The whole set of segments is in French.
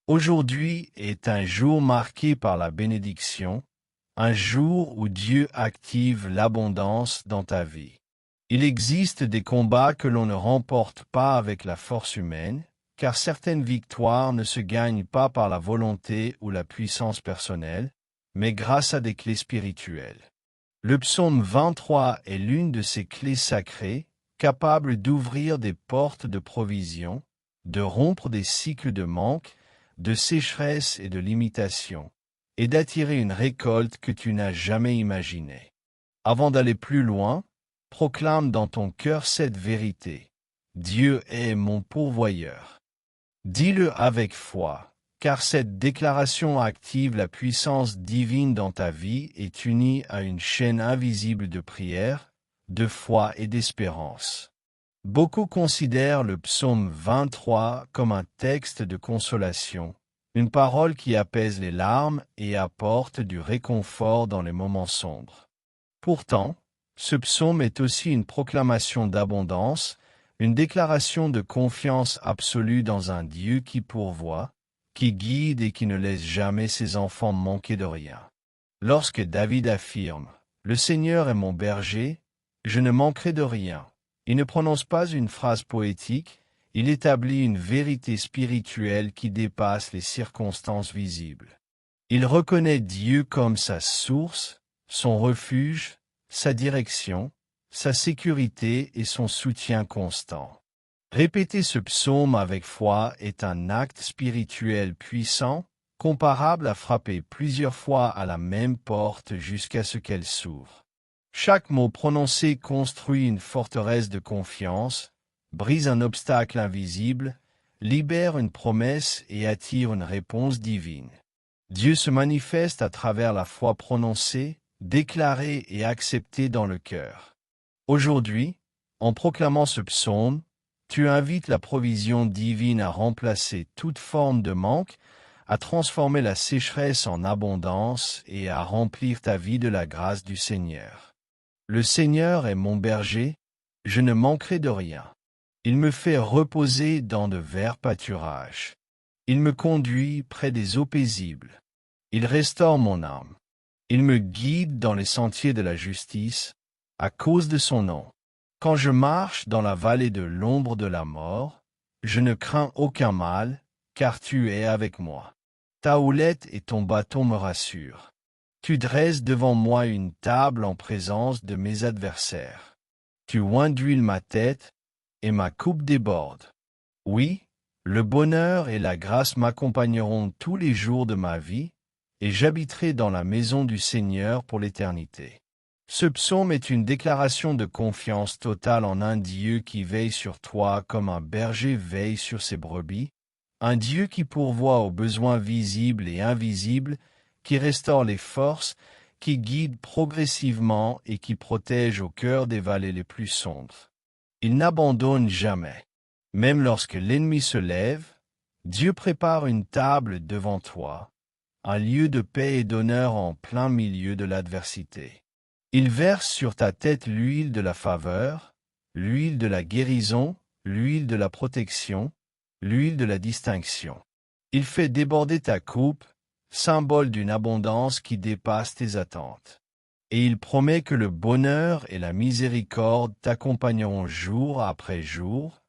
Aujourd'hui est un jour marqué par la bénédiction, un jour où Dieu active l'abondance dans ta vie. Il existe des combats que l'on ne remporte pas avec la force humaine, car certaines victoires ne se gagnent pas par la volonté ou la puissance personnelle, mais grâce à des clés spirituelles. Le psaume 23 est l'une de ces clés sacrées, capable d'ouvrir des portes de provision, de rompre des cycles de manque, de sécheresse et de limitation, et d'attirer une récolte que tu n'as jamais imaginée. Avant d'aller plus loin, proclame dans ton cœur cette vérité. Dieu est mon pourvoyeur. Dis-le avec foi, car cette déclaration active la puissance divine dans ta vie et t'unit à une chaîne invisible de prière, de foi et d'espérance. Beaucoup considèrent le psaume 23 comme un texte de consolation, une parole qui apaise les larmes et apporte du réconfort dans les moments sombres. Pourtant, ce psaume est aussi une proclamation d'abondance, une déclaration de confiance absolue dans un Dieu qui pourvoit, qui guide et qui ne laisse jamais ses enfants manquer de rien. Lorsque David affirme « Le Seigneur est mon berger, je ne manquerai de rien », il ne prononce pas une phrase poétique, il établit une vérité spirituelle qui dépasse les circonstances visibles. Il reconnaît Dieu comme sa source, son refuge, sa direction, sa sécurité et son soutien constant. Répéter ce psaume avec foi est un acte spirituel puissant, comparable à frapper plusieurs fois à la même porte jusqu'à ce qu'elle s'ouvre. Chaque mot prononcé construit une forteresse de confiance, brise un obstacle invisible, libère une promesse et attire une réponse divine. Dieu se manifeste à travers la foi prononcée, déclarée et acceptée dans le cœur. Aujourd'hui, en proclamant ce psaume, tu invites la provision divine à remplacer toute forme de manque, à transformer la sécheresse en abondance et à remplir ta vie de la grâce du Seigneur. Le Seigneur est mon berger, je ne manquerai de rien. Il me fait reposer dans de verts pâturages. Il me conduit près des eaux paisibles. Il restaure mon âme. Il me guide dans les sentiers de la justice, à cause de son nom. Quand je marche dans la vallée de l'ombre de la mort, je ne crains aucun mal, car tu es avec moi. Ta houlette et ton bâton me rassurent. Tu dresses devant moi une table en présence de mes adversaires. Tu oins d'huile ma tête, et ma coupe déborde. Oui, le bonheur et la grâce m'accompagneront tous les jours de ma vie, et j'habiterai dans la maison du Seigneur pour l'éternité. Ce psaume est une déclaration de confiance totale en un Dieu qui veille sur toi comme un berger veille sur ses brebis, un Dieu qui pourvoit aux besoins visibles et invisibles, qui restaure les forces, qui guide progressivement et qui protège au cœur des vallées les plus sombres. Il n'abandonne jamais. Même lorsque l'ennemi se lève, Dieu prépare une table devant toi, un lieu de paix et d'honneur en plein milieu de l'adversité. Il verse sur ta tête l'huile de la faveur, l'huile de la guérison, l'huile de la protection, l'huile de la distinction. Il fait déborder ta coupe, symbole d'une abondance qui dépasse tes attentes. Et il promet que le bonheur et la miséricorde t'accompagneront jour après jour,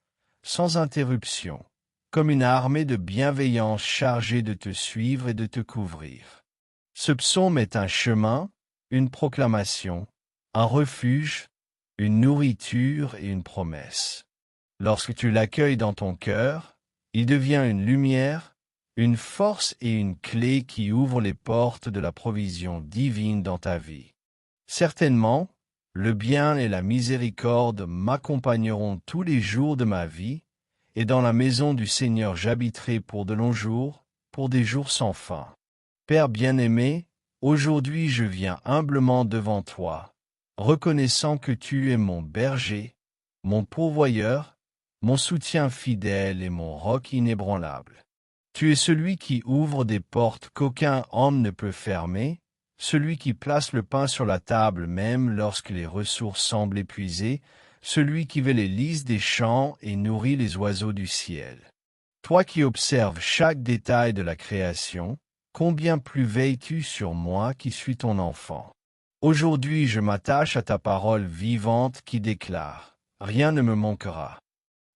sans interruption, comme une armée de bienveillance chargée de te suivre et de te couvrir. Ce psaume est un chemin, une proclamation, un refuge, une nourriture et une promesse. Lorsque tu l'accueilles dans ton cœur, il devient une lumière, une force et une clé qui ouvrent les portes de la provision divine dans ta vie. Certainement, le bien et la miséricorde m'accompagneront tous les jours de ma vie, et dans la maison du Seigneur j'habiterai pour de longs jours, pour des jours sans fin. Père bien-aimé, aujourd'hui je viens humblement devant toi, reconnaissant que tu es mon berger, mon pourvoyeur, mon soutien fidèle et mon roc inébranlable. Tu es celui qui ouvre des portes qu'aucun homme ne peut fermer, celui qui place le pain sur la table même lorsque les ressources semblent épuisées, celui qui veut les lys des champs et nourrit les oiseaux du ciel. Toi qui observes chaque détail de la création, combien plus veilles-tu sur moi qui suis ton enfant? Aujourd'hui je m'attache à ta parole vivante qui déclare, « Rien ne me manquera ».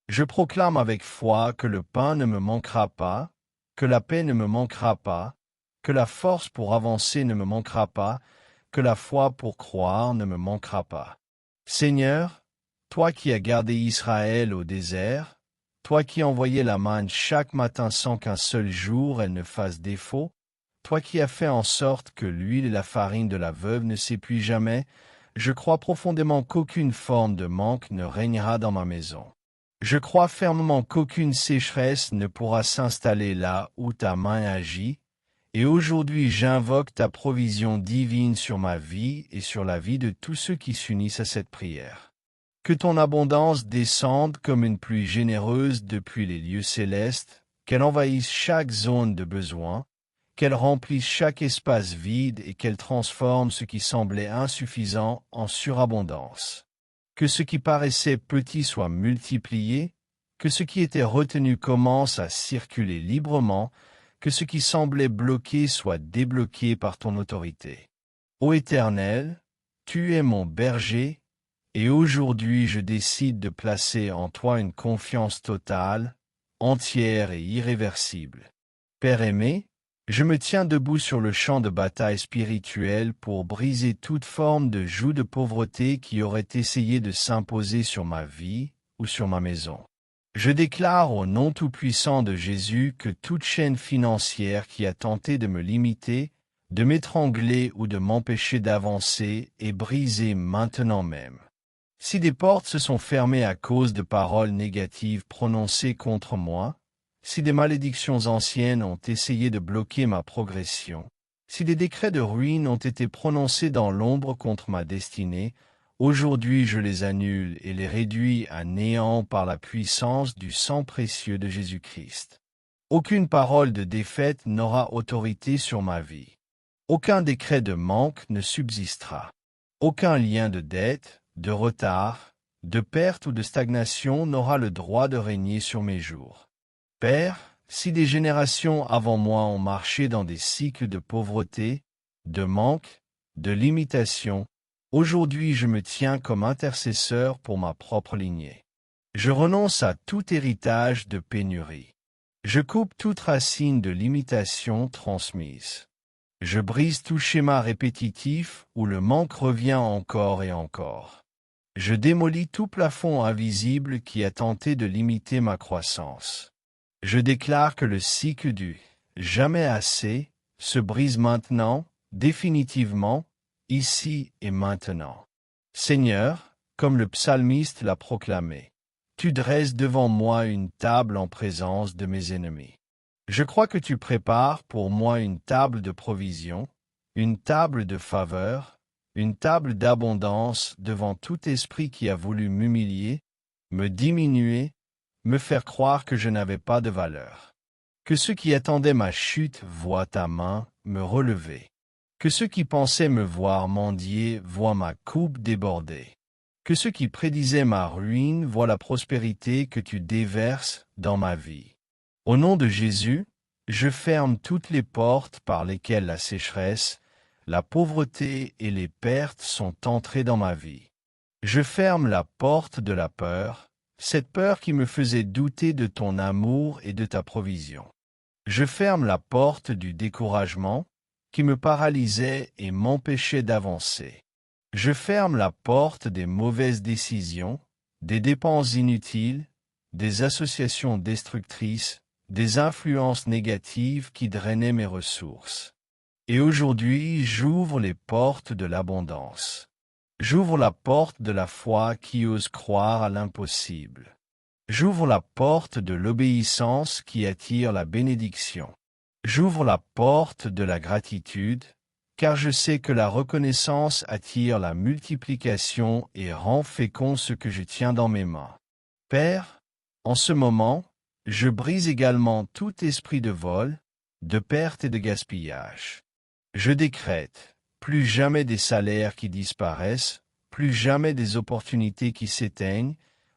Je proclame avec foi que le pain ne me manquera pas, que la paix ne me manquera pas, que la force pour avancer ne me manquera pas, que la foi pour croire ne me manquera pas. Seigneur, toi qui as gardé Israël au désert, toi qui envoyais la manne chaque matin sans qu'un seul jour elle ne fasse défaut, toi qui as fait en sorte que l'huile et la farine de la veuve ne s'épuisent jamais, je crois profondément qu'aucune forme de manque ne régnera dans ma maison. Je crois fermement qu'aucune sécheresse ne pourra s'installer là où ta main agit, et aujourd'hui j'invoque ta provision divine sur ma vie et sur la vie de tous ceux qui s'unissent à cette prière. Que ton abondance descende comme une pluie généreuse depuis les lieux célestes, qu'elle envahisse chaque zone de besoin, qu'elle remplisse chaque espace vide et qu'elle transforme ce qui semblait insuffisant en surabondance. Que ce qui paraissait petit soit multiplié, que ce qui était retenu commence à circuler librement, que ce qui semblait bloqué soit débloqué par ton autorité. Ô Éternel, tu es mon berger, et aujourd'hui je décide de placer en toi une confiance totale, entière et irréversible. Père aimé, je me tiens debout sur le champ de bataille spirituel pour briser toute forme de joug de pauvreté qui aurait essayé de s'imposer sur ma vie ou sur ma maison. Je déclare au nom tout-puissant de Jésus que toute chaîne financière qui a tenté de me limiter, de m'étrangler ou de m'empêcher d'avancer est brisée maintenant même. Si des portes se sont fermées à cause de paroles négatives prononcées contre moi, si des malédictions anciennes ont essayé de bloquer ma progression, si des décrets de ruine ont été prononcés dans l'ombre contre ma destinée, aujourd'hui je les annule et les réduis à néant par la puissance du sang précieux de Jésus-Christ. Aucune parole de défaite n'aura autorité sur ma vie. Aucun décret de manque ne subsistera. Aucun lien de dette, de retard, de perte ou de stagnation n'aura le droit de régner sur mes jours. Père, si des générations avant moi ont marché dans des cycles de pauvreté, de manque, de limitation, aujourd'hui je me tiens comme intercesseur pour ma propre lignée. Je renonce à tout héritage de pénurie. Je coupe toute racine de limitation transmise. Je brise tout schéma répétitif où le manque revient encore et encore. Je démolis tout plafond invisible qui a tenté de limiter ma croissance. Je déclare que le cycle du « jamais assez » se brise maintenant, définitivement, ici et maintenant. Seigneur, comme le psalmiste l'a proclamé, tu dresses devant moi une table en présence de mes ennemis. Je crois que tu prépares pour moi une table de provision, une table de faveur, une table d'abondance devant tout esprit qui a voulu m'humilier, me diminuer, me faire croire que je n'avais pas de valeur. Que ceux qui attendaient ma chute voient ta main me relever. Que ceux qui pensaient me voir mendier voient ma coupe déborder. Que ceux qui prédisaient ma ruine voient la prospérité que tu déverses dans ma vie. Au nom de Jésus, je ferme toutes les portes par lesquelles la sécheresse, la pauvreté et les pertes sont entrées dans ma vie. Je ferme la porte de la peur, cette peur qui me faisait douter de ton amour et de ta provision. Je ferme la porte du découragement, qui me paralysait et m'empêchait d'avancer. Je ferme la porte des mauvaises décisions, des dépenses inutiles, des associations destructrices, des influences négatives qui drainaient mes ressources. Et aujourd'hui, j'ouvre les portes de l'abondance. J'ouvre la porte de la foi qui ose croire à l'impossible. J'ouvre la porte de l'obéissance qui attire la bénédiction. J'ouvre la porte de la gratitude, car je sais que la reconnaissance attire la multiplication et rend fécond ce que je tiens dans mes mains. Père, en ce moment, je brise également tout esprit de vol, de perte et de gaspillage. Je décrète, plus jamais des salaires qui disparaissent, plus jamais des opportunités qui s'éteignent,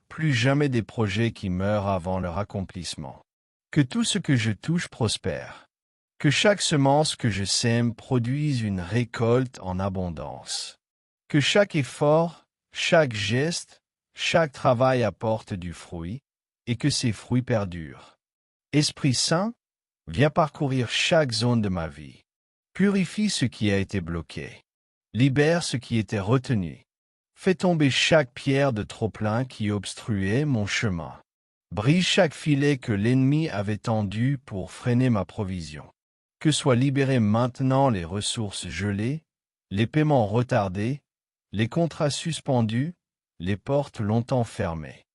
plus jamais des projets qui meurent avant leur accomplissement. Que tout ce que je touche prospère. Que chaque semence que je sème produise une récolte en abondance. Que chaque effort, chaque geste, chaque travail apporte du fruit, et que ces fruits perdurent. Esprit Saint, viens parcourir chaque zone de ma vie. Purifie ce qui a été bloqué. Libère ce qui était retenu. Fais tomber chaque pierre de trop-plein qui obstruait mon chemin. Brise chaque filet que l'ennemi avait tendu pour freiner ma provision. Que soient libérées maintenant les ressources gelées, les paiements retardés, les contrats suspendus, les portes longtemps fermées.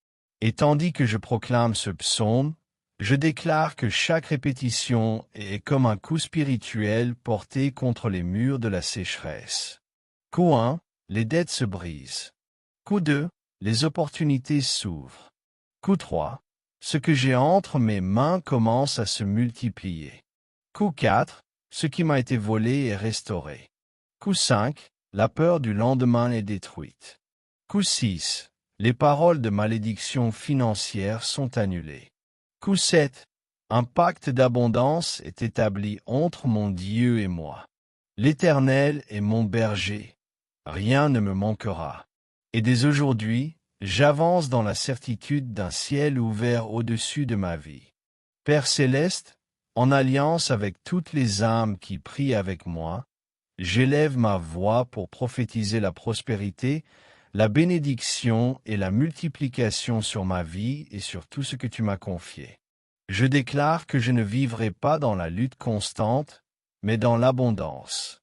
Et tandis que je proclame ce psaume, je déclare que chaque répétition est comme un coup spirituel porté contre les murs de la sécheresse. Coup 1, les dettes se brisent. Coup 2, les opportunités s'ouvrent. Coup 3, ce que j'ai entre mes mains commence à se multiplier. Coup 4, ce qui m'a été volé est restauré. Coup 5, la peur du lendemain est détruite. Coup 6, les paroles de malédiction financière sont annulées. Coup 7, un pacte d'abondance est établi entre mon Dieu et moi. L'Éternel est mon berger. Rien ne me manquera. Et dès aujourd'hui, j'avance dans la certitude d'un ciel ouvert au-dessus de ma vie. Père céleste, en alliance avec toutes les âmes qui prient avec moi, j'élève ma voix pour prophétiser la prospérité, la bénédiction et la multiplication sur ma vie et sur tout ce que tu m'as confié. Je déclare que je ne vivrai pas dans la lutte constante, mais dans l'abondance.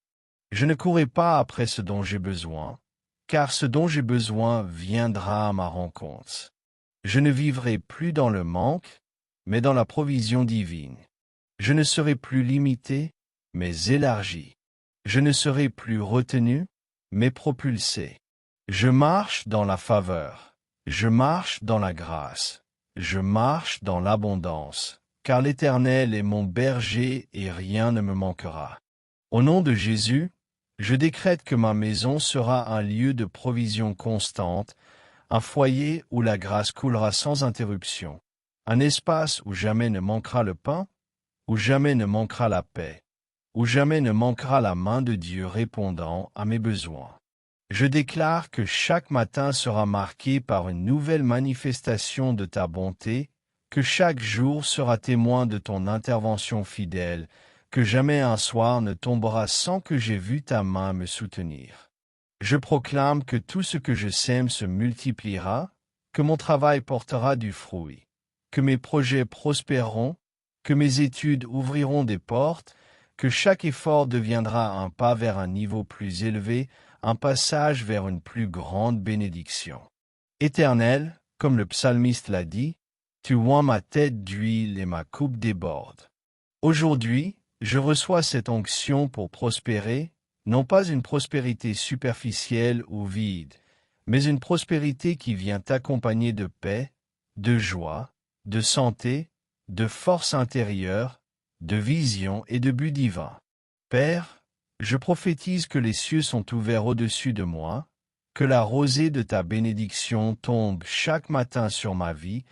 Je ne courrai pas après ce dont j'ai besoin, car ce dont j'ai besoin viendra à ma rencontre. Je ne vivrai plus dans le manque, mais dans la provision divine. Je ne serai plus limité, mais élargi. Je ne serai plus retenu, mais propulsé. Je marche dans la faveur. Je marche dans la grâce. Je marche dans l'abondance, car l'Éternel est mon berger et rien ne me manquera. Au nom de Jésus, je décrète que ma maison sera un lieu de provision constante, un foyer où la grâce coulera sans interruption, un espace où jamais ne manquera le pain, où jamais ne manquera la paix, où jamais ne manquera la main de Dieu répondant à mes besoins. Je déclare que chaque matin sera marqué par une nouvelle manifestation de ta bonté, que chaque jour sera témoin de ton intervention fidèle, que jamais un soir ne tombera sans que j'aie vu ta main me soutenir. Je proclame que tout ce que je sème se multipliera, que mon travail portera du fruit, que mes projets prospéreront, que mes études ouvriront des portes, que chaque effort deviendra un pas vers un niveau plus élevé, un passage vers une plus grande bénédiction. Éternel, comme le psalmiste l'a dit, tu oins ma tête d'huile et ma coupe déborde. Aujourd'hui, je reçois cette onction pour prospérer, non pas une prospérité superficielle ou vide, mais une prospérité qui vient accompagnée de paix, de joie, de santé, de force intérieure, de vision et de but divin. Père, je prophétise que les cieux sont ouverts au-dessus de moi, que la rosée de ta bénédiction tombe chaque matin sur ma vie,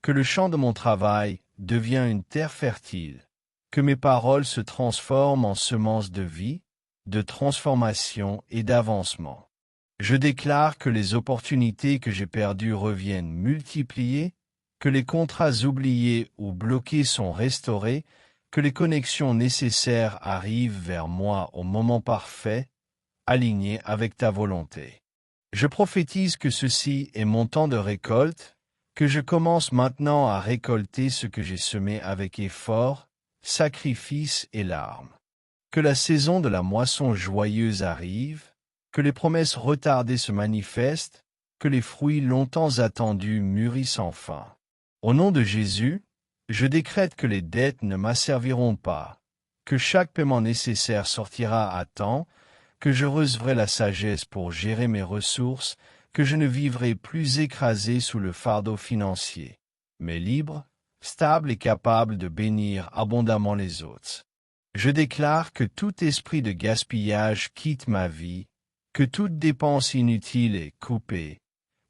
que le champ de mon travail devient une terre fertile, que mes paroles se transforment en semences de vie, de transformation et d'avancement. Je déclare que les opportunités que j'ai perdues reviennent multipliées, que les contrats oubliés ou bloqués sont restaurés, que les connexions nécessaires arrivent vers moi au moment parfait, alignées avec ta volonté. Je prophétise que ceci est mon temps de récolte, que je commence maintenant à récolter ce que j'ai semé avec effort, sacrifice et larmes. Que la saison de la moisson joyeuse arrive, que les promesses retardées se manifestent, que les fruits longtemps attendus mûrissent enfin. Au nom de Jésus, je décrète que les dettes ne m'asserviront pas, que chaque paiement nécessaire sortira à temps, que je recevrai la sagesse pour gérer mes ressources, que je ne vivrai plus écrasé sous le fardeau financier, mais libre, stable et capable de bénir abondamment les autres. Je déclare que tout esprit de gaspillage quitte ma vie, que toute dépense inutile est coupée,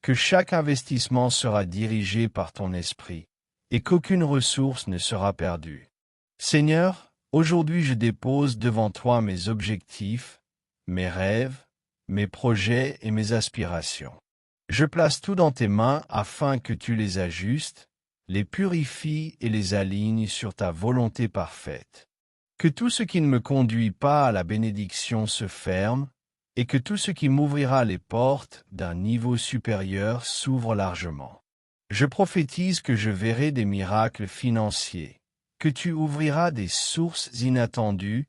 que chaque investissement sera dirigé par ton esprit, et qu'aucune ressource ne sera perdue. Seigneur, aujourd'hui je dépose devant toi mes objectifs, mes rêves, mes projets et mes aspirations. Je place tout dans tes mains afin que tu les ajustes, les purifies et les alignes sur ta volonté parfaite. Que tout ce qui ne me conduit pas à la bénédiction se ferme, et que tout ce qui m'ouvrira les portes d'un niveau supérieur s'ouvre largement. Je prophétise que je verrai des miracles financiers, que tu ouvriras des sources inattendues,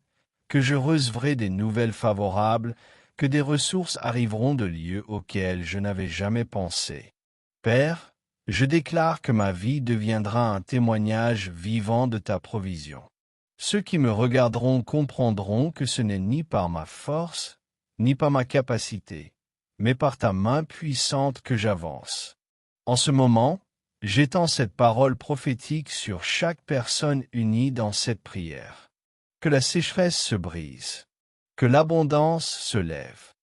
que je recevrai des nouvelles favorables, que des ressources arriveront de lieux auxquels je n'avais jamais pensé. Père, je déclare que ma vie deviendra un témoignage vivant de ta provision. Ceux qui me regarderont comprendront que ce n'est ni par ma force, ni par ma capacité, mais par ta main puissante que j'avance. En ce moment, j'étends cette parole prophétique sur chaque personne unie dans cette prière. Que la sécheresse se brise, que l'abondance se lève,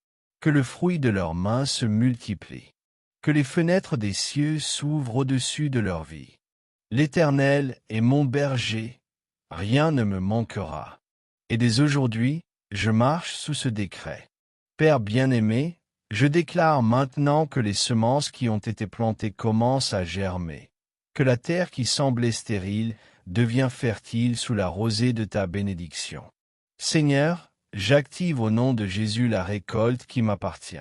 que le fruit de leurs mains se multiplie, que les fenêtres des cieux s'ouvrent au-dessus de leur vie. L'Éternel est mon berger, rien ne me manquera. Et dès aujourd'hui, je marche sous ce décret. Père bien-aimé, je déclare maintenant que les semences qui ont été plantées commencent à germer, que la terre qui semblait stérile devient fertile sous la rosée de ta bénédiction. Seigneur, j'active au nom de Jésus la récolte qui m'appartient.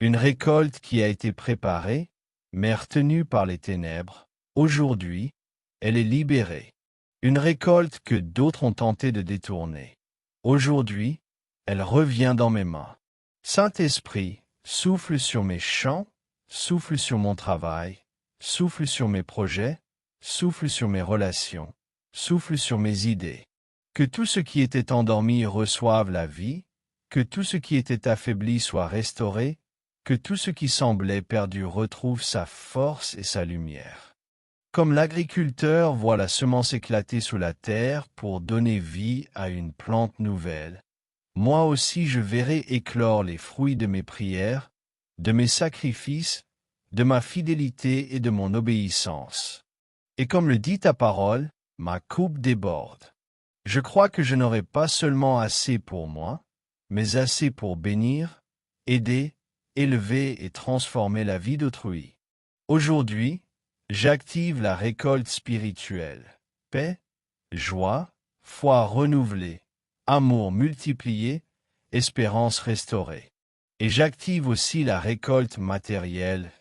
Une récolte qui a été préparée, mais retenue par les ténèbres. Aujourd'hui, elle est libérée. Une récolte que d'autres ont tenté de détourner. Aujourd'hui, elle revient dans mes mains. Saint-Esprit, souffle sur mes champs, souffle sur mon travail, souffle sur mes projets, souffle sur mes relations, souffle sur mes idées. Que tout ce qui était endormi reçoive la vie, que tout ce qui était affaibli soit restauré, que tout ce qui semblait perdu retrouve sa force et sa lumière. Comme l'agriculteur voit la semence éclater sous la terre pour donner vie à une plante nouvelle, moi aussi je verrai éclore les fruits de mes prières, de mes sacrifices, de ma fidélité et de mon obéissance. Et comme le dit ta parole, ma coupe déborde. Je crois que je n'aurai pas seulement assez pour moi, mais assez pour bénir, aider, élever et transformer la vie d'autrui. Aujourd'hui, j'active la récolte spirituelle. Paix, joie, foi renouvelée, amour multiplié, espérance restaurée. Et j'active aussi la récolte matérielle,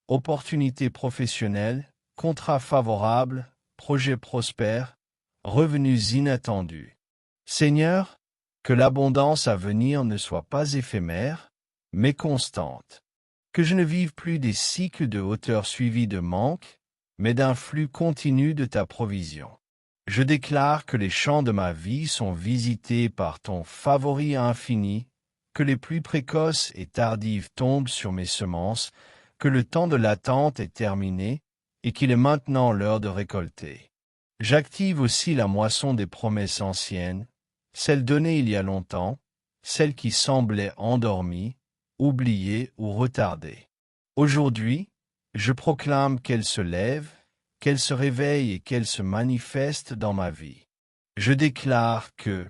opportunités professionnelles, contrats favorables, projets prospères, revenus inattendus. Seigneur, que l'abondance à venir ne soit pas éphémère, mais constante. Que je ne vive plus des cycles de hauteur suivis de manque, mais d'un flux continu de ta provision. Je déclare que les champs de ma vie sont visités par ton favori infini, que les pluies précoces et tardives tombent sur mes semences, que le temps de l'attente est terminé et qu'il est maintenant l'heure de récolter. J'active aussi la moisson des promesses anciennes, celles données il y a longtemps, celles qui semblaient endormies, oubliées ou retardées. Aujourd'hui, je proclame qu'elles se lèvent, qu'elles se réveillent et qu'elles se manifestent dans ma vie. Je déclare que,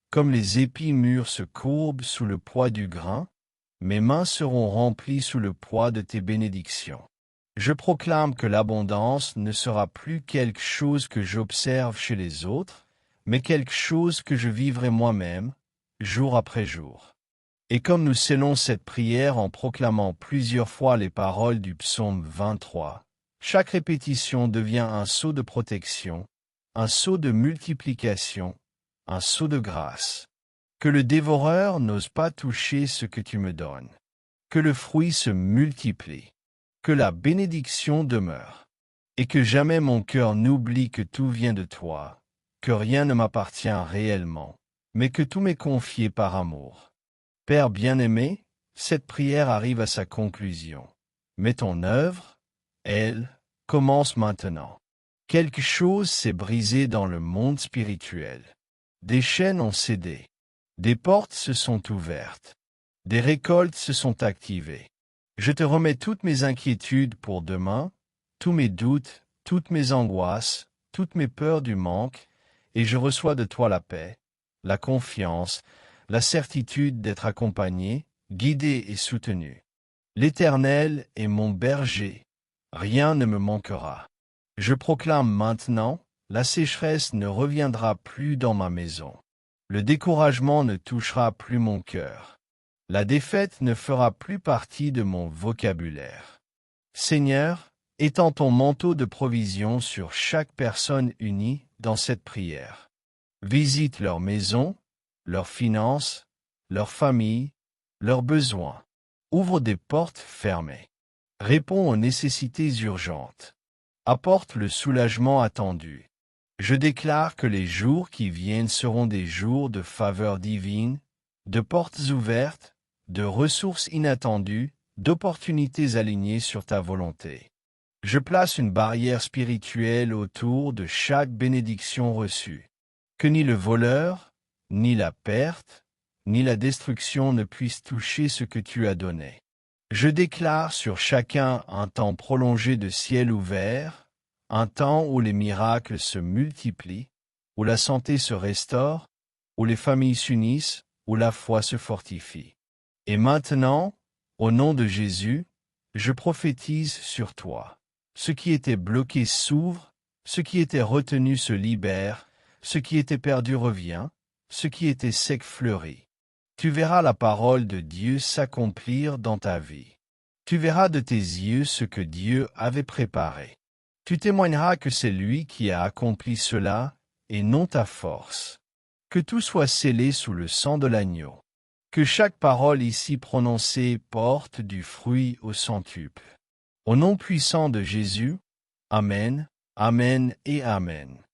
comme les épis mûrs se courbent sous le poids du grain, mes mains seront remplies sous le poids de tes bénédictions. Je proclame que l'abondance ne sera plus quelque chose que j'observe chez les autres, mais quelque chose que je vivrai moi-même, jour après jour. Et comme nous scellons cette prière en proclamant plusieurs fois les paroles du psaume 23, chaque répétition devient un sceau de protection, un sceau de multiplication, un sceau de grâce. Que le dévoreur n'ose pas toucher ce que tu me donnes. Que le fruit se multiplie. Que la bénédiction demeure. Et que jamais mon cœur n'oublie que tout vient de toi, que rien ne m'appartient réellement, mais que tout m'est confié par amour. Père bien-aimé, cette prière arrive à sa conclusion. Mais ton œuvre, elle, commence maintenant. Quelque chose s'est brisé dans le monde spirituel. Des chaînes ont cédé. Des portes se sont ouvertes. Des récoltes se sont activées. Je te remets toutes mes inquiétudes pour demain, tous mes doutes, toutes mes angoisses, toutes mes peurs du manque, et je reçois de toi la paix, la confiance, la certitude d'être accompagné, guidé et soutenu. L'Éternel est mon berger, rien ne me manquera. Je proclame maintenant, la sécheresse ne reviendra plus dans ma maison. Le découragement ne touchera plus mon cœur. La défaite ne fera plus partie de mon vocabulaire. Seigneur, étends ton manteau de provision sur chaque personne unie dans cette prière. Visite leur maison, leurs finances, leur famille, leurs besoins. Ouvre des portes fermées. Réponds aux nécessités urgentes. Apporte le soulagement attendu. Je déclare que les jours qui viennent seront des jours de faveur divine, de portes ouvertes, de ressources inattendues, d'opportunités alignées sur ta volonté. Je place une barrière spirituelle autour de chaque bénédiction reçue. Que ni le voleur, ni la perte, ni la destruction ne puissent toucher ce que tu as donné. Je déclare sur chacun un temps prolongé de ciel ouvert, un temps où les miracles se multiplient, où la santé se restaure, où les familles s'unissent, où la foi se fortifie. Et maintenant, au nom de Jésus, je prophétise sur toi. Ce qui était bloqué s'ouvre, ce qui était retenu se libère, ce qui était perdu revient, ce qui était sec fleurit. Tu verras la parole de Dieu s'accomplir dans ta vie. Tu verras de tes yeux ce que Dieu avait préparé. Tu témoigneras que c'est lui qui a accompli cela, et non ta force. Que tout soit scellé sous le sang de l'agneau. Que chaque parole ici prononcée porte du fruit au centuple. Au nom puissant de Jésus, Amen, Amen et Amen.